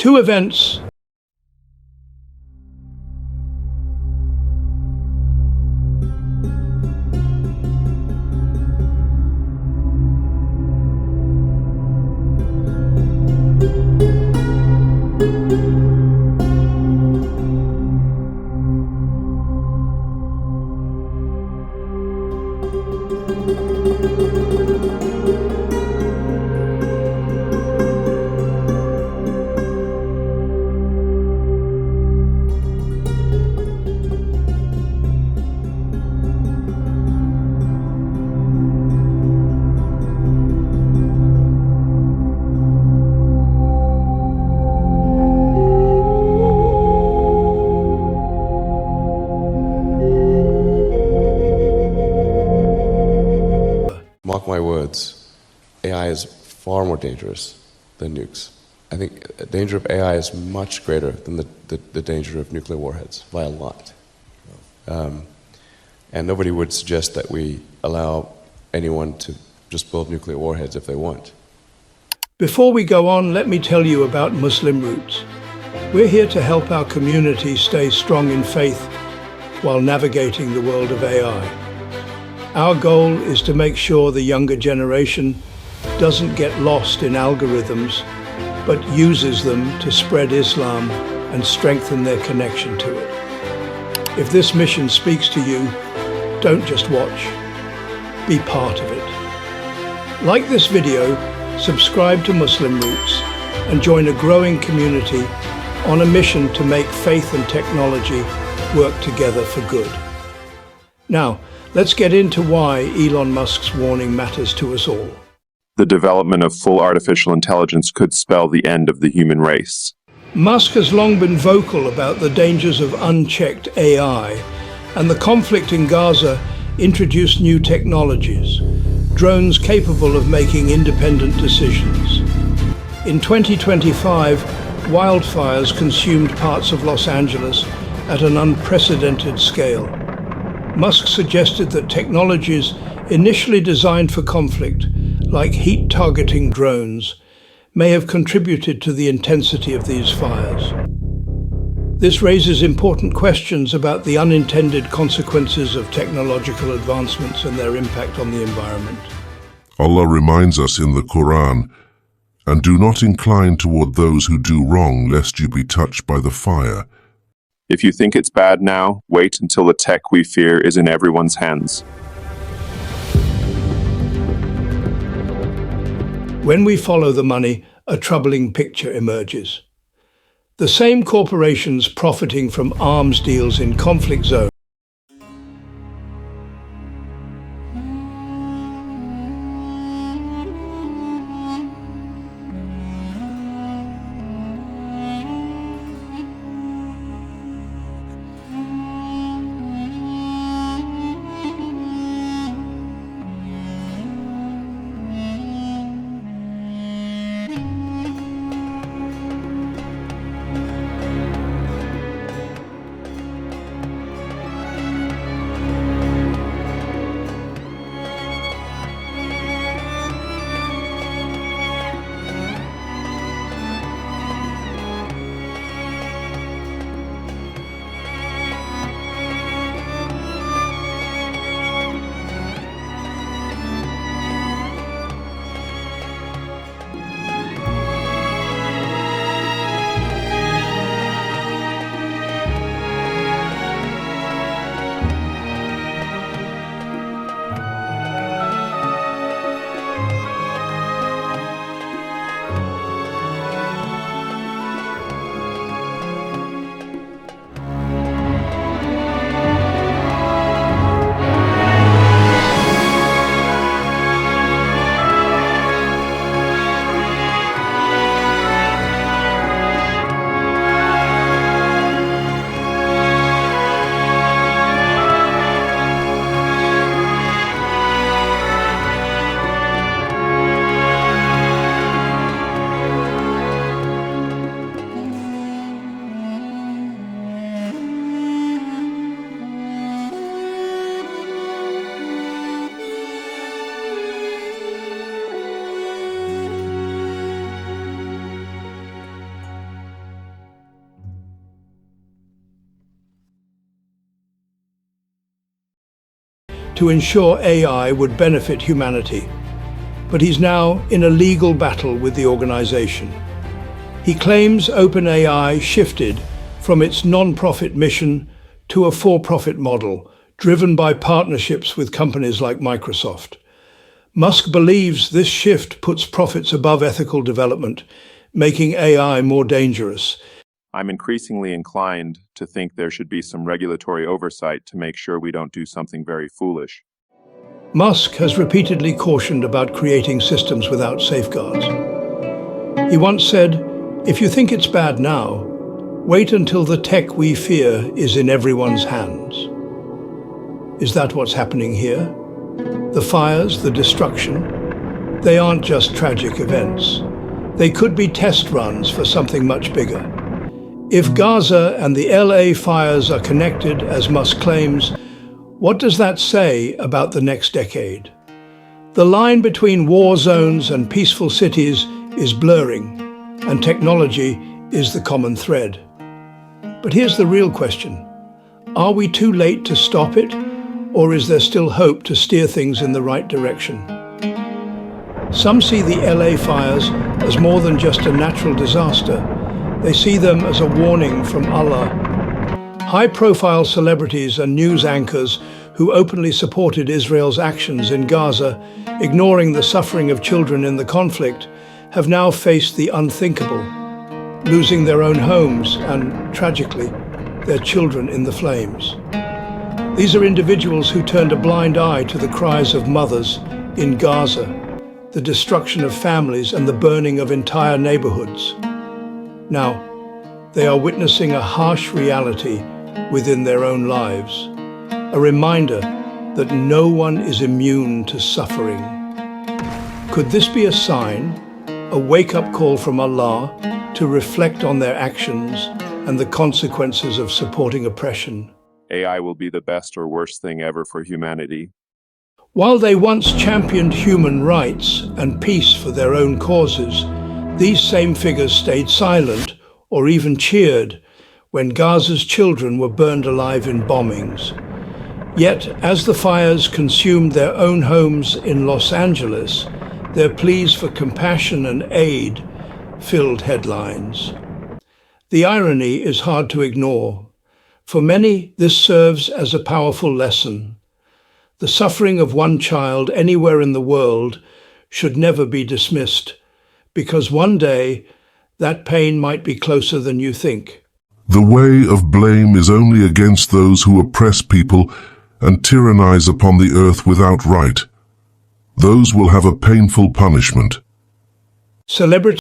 Two events Mark my words, AI is far more dangerous than nukes. I think the danger of AI is much greater than the danger of nuclear warheads, by a lot. And nobody would suggest that we allow anyone to just build nuclear warheads if they want. Before we go on, let me tell you about Muslim Roots. We're here to help our community stay strong in faith while navigating the world of AI. Our goal is to make sure the younger generation doesn't get lost in algorithms, but uses them to spread Islam and strengthen their connection to it. If this mission speaks to you, don't just watch, be part of it. Like this video, subscribe to Muslim Roots, and join a growing community on a mission to make faith and technology work together for good. Now, let's get into why Elon Musk's warning matters to us all. The development of full artificial intelligence could spell the end of the human race. Musk has long been vocal about the dangers of unchecked AI, and the conflict in Gaza introduced new technologies, drones capable of making independent decisions. In 2025, wildfires consumed parts of Los Angeles at an unprecedented scale. Musk suggested that technologies initially designed for conflict, like heat-targeting drones, may have contributed to the intensity of these fires. This raises important questions about the unintended consequences of technological advancements and their impact on the environment. Allah reminds us in the Quran, "And do not incline toward those who do wrong, lest you be touched by the fire." If you think it's bad now, wait until the tech we fear is in everyone's hands. When we follow the money, a troubling picture emerges. The same corporations profiting from arms deals in conflict zones to ensure AI would benefit humanity. But he's now in a legal battle with the organization. He claims OpenAI shifted from its non-profit mission to a for-profit model, driven by partnerships with companies like Microsoft. Musk believes this shift puts profits above ethical development, making AI more dangerous. I'm increasingly inclined to think there should be some regulatory oversight to make sure we don't do something very foolish. Musk has repeatedly cautioned about creating systems without safeguards. He once said, "If you think it's bad now, wait until the tech we fear is in everyone's hands." Is that what's happening here? The fires, the destruction, they aren't just tragic events. They could be test runs for something much bigger. If Gaza and the LA fires are connected, as Musk claims, what does that say about the next decade? The line between war zones and peaceful cities is blurring, and technology is the common thread. But here's the real question. Are we too late to stop it, or is there still hope to steer things in the right direction? Some see the LA fires as more than just a natural disaster. They see them as a warning from Allah. High-profile celebrities and news anchors who openly supported Israel's actions in Gaza, ignoring the suffering of children in the conflict, have now faced the unthinkable, losing their own homes and, tragically, their children in the flames. These are individuals who turned a blind eye to the cries of mothers in Gaza, the destruction of families and the burning of entire neighborhoods. Now, they are witnessing a harsh reality within their own lives, a reminder that no one is immune to suffering. Could this be a sign, a wake-up call from Allah to reflect on their actions and the consequences of supporting oppression? AI will be the best or worst thing ever for humanity. While they once championed human rights and peace for their own causes, these same figures stayed silent or even cheered when Gaza's children were burned alive in bombings. Yet, as the fires consumed their own homes in Los Angeles, their pleas for compassion and aid filled headlines. The irony is hard to ignore. For many, this serves as a powerful lesson. The suffering of one child anywhere in the world should never be dismissed, because one day that pain might be closer than you think. The way of blame is only against those who oppress people and tyrannize upon the earth without right. Those will have a painful punishment. Celebrity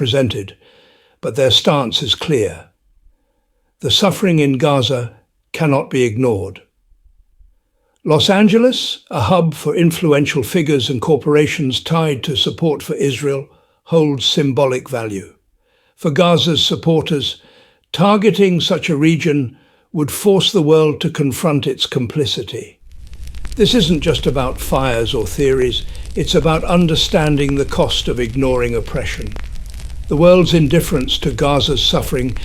represented, but their stance is clear. The suffering in Gaza cannot be ignored. Los Angeles, a hub for influential figures and corporations tied to support for Israel, holds symbolic value. For Gaza's supporters, targeting such a region would force the world to confront its complicity. This isn't just about fires or theories, it's about understanding the cost of ignoring oppression. The world's indifference to Gaza's suffering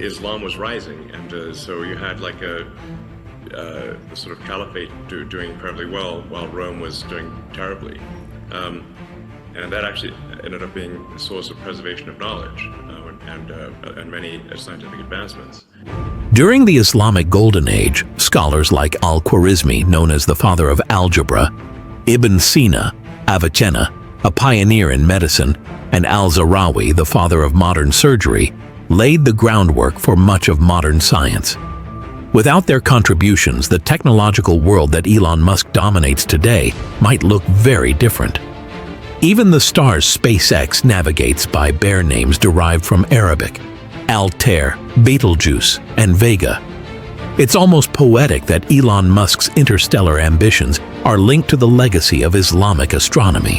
Islam was rising, and so you had like a sort of caliphate doing incredibly well while Rome was doing terribly. And that actually ended up being a source of preservation of knowledge and many scientific advancements. During the Islamic Golden Age, scholars like al-Khwarizmi, known as the father of algebra, Ibn Sina, Avicenna, a pioneer in medicine, and al-Zarawi, the father of modern surgery, laid the groundwork for much of modern science. Without their contributions, the technological world that Elon Musk dominates today might look very different. Even the stars SpaceX navigates by bear names derived from Arabic: Altair, Betelgeuse, and Vega. It's almost poetic that Elon Musk's interstellar ambitions are linked to the legacy of Islamic astronomy.